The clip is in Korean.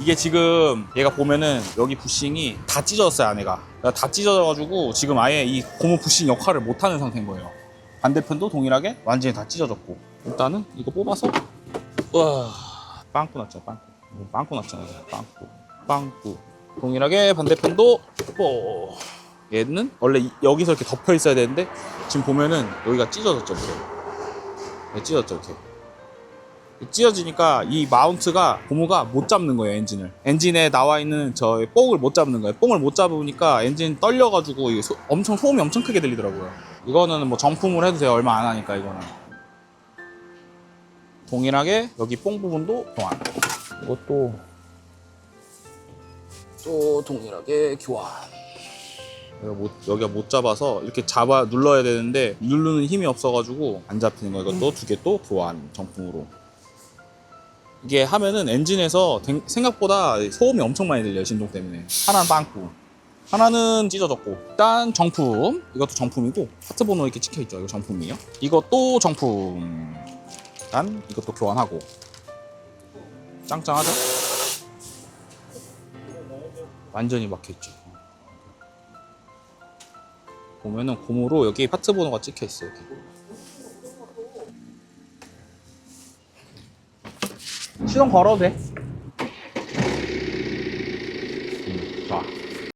이게 지금 얘가 보면은 여기 부싱이 다 찢어졌어요, 안에가. 다 찢어져가지고 지금 아예 이 고무 부싱 역할을 못하는 상태인 거예요. 반대편도 동일하게 완전히 다 찢어졌고. 일단은 이거 뽑아서 우와, 빵꾸 났죠, 빵꾸. 빵꾸 났잖아요, 빵꾸. 동일하게 반대편도 뽀. 얘는 원래 여기서 이렇게 덮여 있어야 되는데 지금 보면은 여기가 찢어졌죠, 이렇게. 네, 찢어졌죠, 이렇게. 찢어지니까 이 마운트가 고무가 못 잡는 거예요, 엔진을. 엔진에 나와 있는 저 뽕을 못 잡는 거예요. 뽕을 못 잡으니까 엔진 떨려가지고 이게 엄청 소음이 엄청 크게 들리더라고요. 이거는 뭐 정품으로 해도 돼요. 얼마 안 하니까. 이거는 동일하게 여기 뽕 부분도 교환. 이것도 또 동일하게 교환. 여기가 못 잡아서 이렇게 잡아 눌러야 되는데 누르는 힘이 없어가지고 안 잡히는 거. 이것도 두 개 또 교환, 정품으로. 이게 하면은 엔진에서 생각보다 소음이 엄청 많이 들려요, 진동 때문에. 하나는 빵꾸, 하나는 찢어졌고. 일단 정품, 이것도 정품이고 파트 번호 이렇게 찍혀있죠. 이거 정품이에요. 이것도 정품. 일단 이것도 교환하고. 짱짱하죠? 완전히 막혀있죠. 보면은 고무로 여기 파트 번호가 찍혀있어요, 여기. 시동 걸어도 돼.